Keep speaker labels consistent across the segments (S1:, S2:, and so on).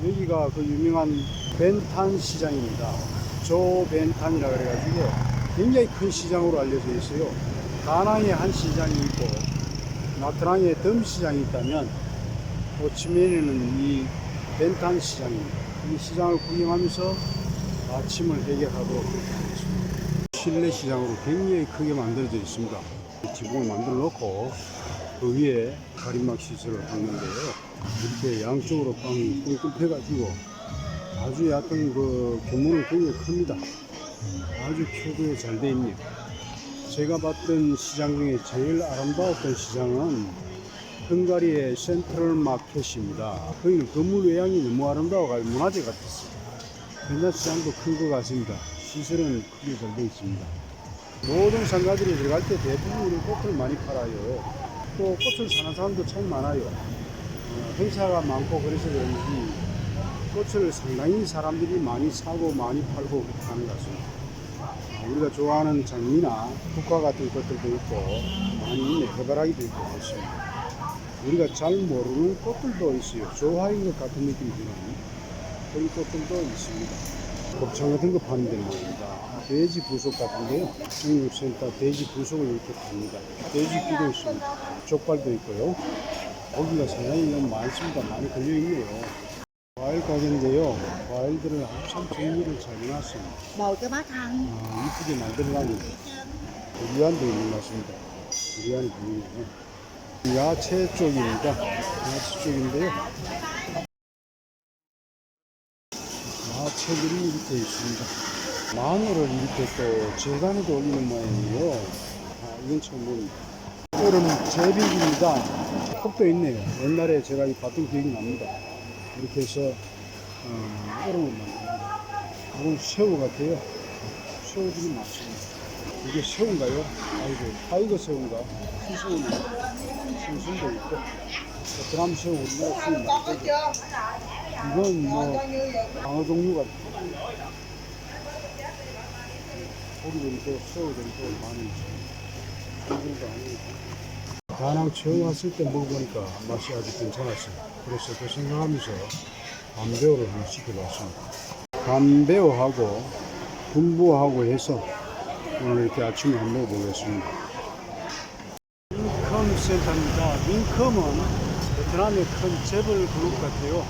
S1: 여기가 그 유명한 벤탄 시장입니다. 조벤탄이라 그래가지고 굉장히 큰 시장으로 알려져 있어요. 다낭에 한 시장이 있고 나트랑에 덤 시장이 있다면 호치민에는 이 벤탄 시장입니다. 이 시장을 구경하면서 아침을 해결하도록 하겠습니다. 실내 시장으로 굉장히 크게 만들어져 있습니다. 지붕을 만들어 놓고 그 위에 가림막 시설을 하는데요. 이렇게 양쪽으로 빵이 뚫뚫해 가지고 아주 약간 그 규모는 굉장히 큽니다. 아주 큐브에 잘 되어 있네요. 제가 봤던 시장 중에 제일 아름다웠던 시장은 헝가리의 센트럴 마켓입니다. 거기는 건물 외양이 너무 아름다워가지고 문화재 같았어요. 벤탄 시장도 큰 것 같습니다. 시설은 크게 잘 되어 있습니다. 모든 상가들이 들어갈 때 대부분 꽃을 많이 팔아요. 또 꽃을 사는 사람도 참 많아요. 행사가 많고 그래서 그런지 꽃을 상당히 사람들이 많이 사고 많이 팔고 그렇게 하는 것 같습니다. 우리가 좋아하는 장미나 국화 같은 것들도 있고 많이 있네. 해바라기도 있고 그렇습니다. 우리가 잘 모르는 꽃들도 있어요. 좋아하는 것 같은 느낌이 드는 그런 꽃들도 있습니다. 곱창 같은 거 파는 데는 모입니다. 돼지 부속 같은데요. 중육센터 돼지 부속을 이렇게 팝니다. 돼지귀도 있습니다. 족발도 있고요. 고기가 상당히 너무 많습니다. 많이 걸려있네요. 과일 가게인데요. 과일들을 한참 정리를 잘 해놨습니다.
S2: Mồi cho bác ăn.
S1: 이쁘게 만들어놨는데 두리안도 있는 것 같습니다. 두리안이 보이네요. 야채 쪽입니다. 야채 쪽인데요. 야채들이 이렇게 있습니다. 마늘을 이렇게 또 재간에도 올리는 모양이에요. 이건 처음 봅니다. 이거는 제비입니다. 컵도 있네요. 옛날에 제가 봤던 기억이 납니다. 이렇게 해서 얼음을 만듭니다. 이건 새우 같아요. 새우들이 많습니다. 이게 새우인가요? 아이고, 타이거 새우인가? 순순도 있고, 베트남 새우 우리나라 수입 많고, 이건 뭐 방어 종류 같아요. 고기들도 새우들도 많이 있어요. 다낭 처음 왔을 때 먹어보니까 맛이 아주 괜찮았어요. 그래서 그 생각하면서 감배우를 한번 시켜봤습니다. 감배우하고 분부하고 해서 오늘 이렇게 아침에 한번 먹어보겠습니다. 윙컴 센터입니다. 윙컴은 베트남의 큰 재벌 그룹 같아요.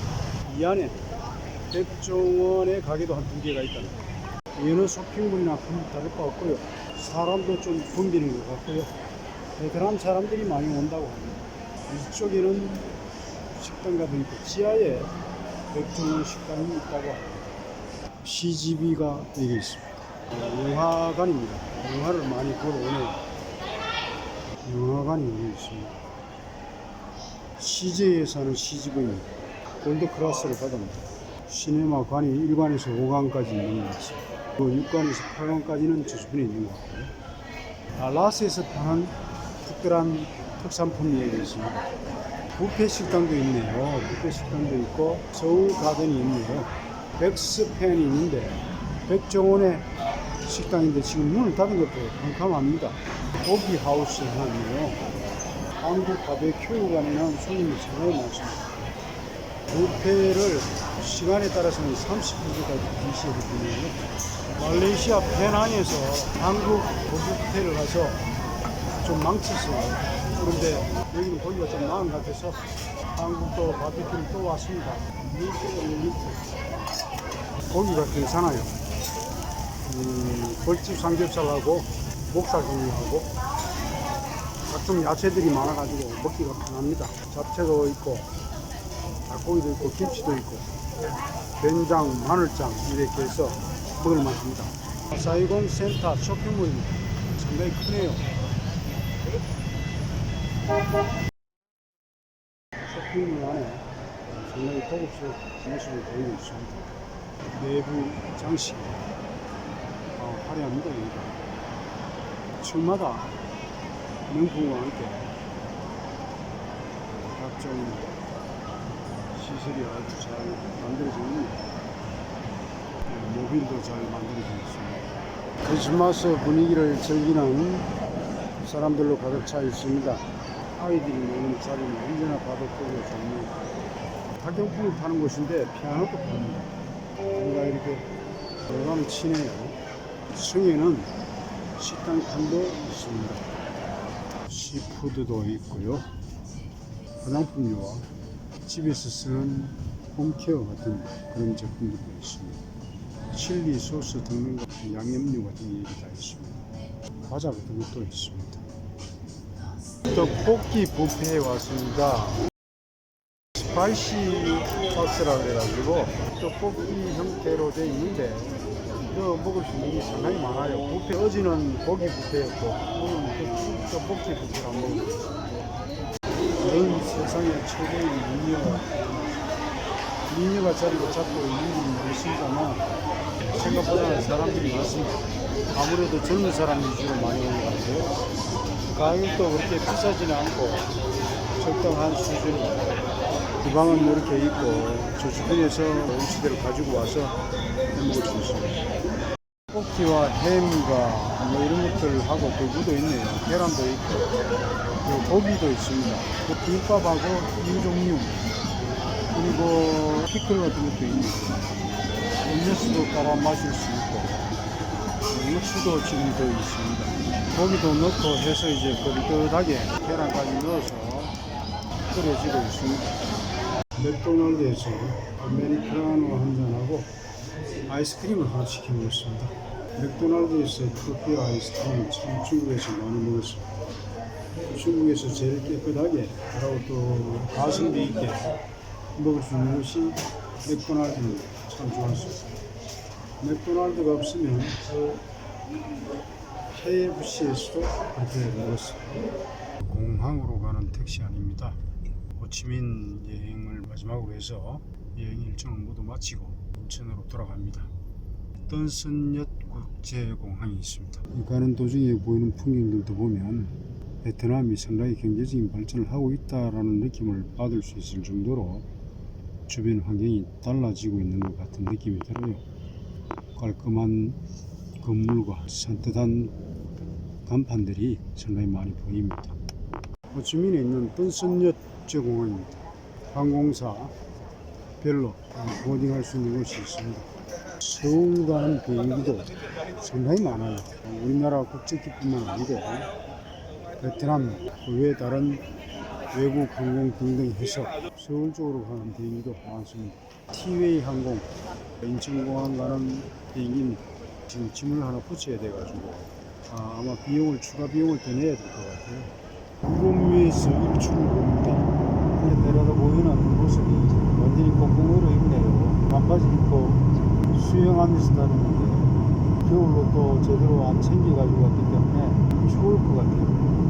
S1: 이 안에 백종원의 가게도 한 2개가 있답니다. 여느 쇼핑몰이나 큰 다를 바 없고요. 사람도 좀 붐비는 것 같고요. 베트남 사람들이 많이 온다고 합니다. 이쪽에는 식당가도 있고 지하에 백종원 식당이 있다고 합니다. CGV가 여기 있습니다. 영화관입니다. 영화를 많이 보러 오는 영화관이 여기 있습니다. CJ에 사는 CGV입니다. 골드클래스를 받았습니다. 시네마관이 1관에서 5관까지 있는 것 같습니다. 6관에서 8관까지는 저수분에 있는 것 같고요. 라스에서 파는 특별한 특산품이 여기 있습니다. 뷔페 식당도 있네요. 뷔페 식당도 있고 서울 가든이 있네요. 백스팬이 있는데 백종원의 식당인데 지금 문을 닫은 것도 깜깜합니다. 고기 하우스 하나 있네요. 한국 바베큐관에는 손님이 상당히 많습니다. 뷔페를 시간에 따라서는 30분까지 드시거든요. 말레이시아 페낭에서 한국 뷔페를 가서 좀 망쳤어요. 그런데 여기는 고기가 좀 나은 것 같아서 한국도 바베큐를 또 왔습니다. 고기가 괜찮아요. 벌집 삼겹살하고 목살 종류하고 각종 야채들이 많아가지고 먹기가 편합니다. 잡채도 있고 닭고기도 있고 김치도 있고 된장, 마늘장 이렇게 해서 먹을만 합니다. 사이공 센터 쇼핑몰입니다. 상당히 크네요. 쇼핑몰 안에 상당히 고급스러운 모습을 보이고 있습니다. 내부 장식 화려합니다. 여기가 층마다 명품과 함께 각종 시설이 아주 잘 만들어져 있네요. 모빌도 잘 만들어져 있습니다. 크리스마스 분위기를 즐기는 사람들로 가득 차 있습니다. 아이들이 노는 자리는 언제나 봐도 보기 좋네요. 학용품을 파는 곳인데 피아노도 팝니다. 뭔가 이렇게 오감 치네요. 성에는 식당 칸도 있습니다. 시푸드도 있고요. 화장품류와 집에서 쓰는 홈케어 같은 그런 제품들도 있습니다. 칠리 소스 등등 같은 양념류 같은 게 다 있습니다. 과자 같은 것도 있습니다. 떡볶이 뷔페에 왔습니다. 스파이시 박스라 그래가지고 떡볶이 형태로 되어 있는데 이거 먹을 수 있는 게 상당히 많아요. 뷔페 어제는 고기 뷔페였고 오늘은 떡볶이 뷔페를 한번 먹어보겠습니다. 이런 세상의 최고의 미녀가 자리를 잡고 있는지 모르겠습니다만 생각보다는 사람들이 많습니다. 아무래도 젊은 사람 위주로 많이 오는 것 같아요. 가격도 그렇게 비싸지는 않고 적당한 수준입니다. 이 방은 이렇게 있고 저 주변에서 음식들을 가지고 와서 해먹을 수 있습니다. 꼭지와 햄과 뭐 이런 것들하고 두부도 있네요. 계란도 있고 고기도 있습니다. 김밥하고 인종류 그리고 피클 같은 것도 있네요. 음료수도 따라 마실 수 있고 육수도 지금 더 있습니다. 고기도 넣고 해서 이제 그릇하게 계란까지 넣어서 끓여지고 있습니다. 맥도날드에서 아메리카노 한 잔하고 아이스크림을 하나 시켜 먹었습니다. 맥도날드에서 커피 아이스크림 참 중국에서 많이 먹었습니다. 중국에서 제일 깨끗하게 그리고 또 가성비 있게 먹을 수 있는 것이 맥도날드입니다. 참 좋았습니다. 맥도날드가 없으면 KFC에서도 그렇게 먹었습니다. 공항으로 가는 택시 아닙니다. 호치민 여행을 마지막으로 해서 여행 일정을 모두 마치고 인천으로 돌아갑니다. 던선엿 국제공항이 있습니다. 가는 도중에 보이는 풍경들도 보면 베트남이 상당히 경제적인 발전을 하고 있다라는 느낌을 받을 수 있을 정도로 주변 환경이 달라지고 있는 것 같은 느낌이 들어요. 깔끔한 건물과 산뜻한 간판들이 상당히 많이 보입니다. 호치민에 있는 던선엿 국제공항입니다. 항공사 별로 보딩할 수 있는 곳이 있습니다. 서울 가는 비행기도 상당히 많아요. 우리나라 국적기뿐만 아니고 베트남 그 외 다른 외국 항공 등등 해서 서울 쪽으로 가는 비행기도 많습니다. 티웨이 항공 인천공항 가는 비행기는 지금 짐을 하나 붙여야 돼가지고 아마 추가 비용을 더 내야 될 것 같아요. 구름 위에서 일출을 봅니다. 내려다 보이는 모습이 완전히 꽁꽁 얼어있네요. 반바지 입고 수영하면서 다니는데 겨울로 또 제대로 안 챙겨가지고 왔기 때문에 추울 것 같아요.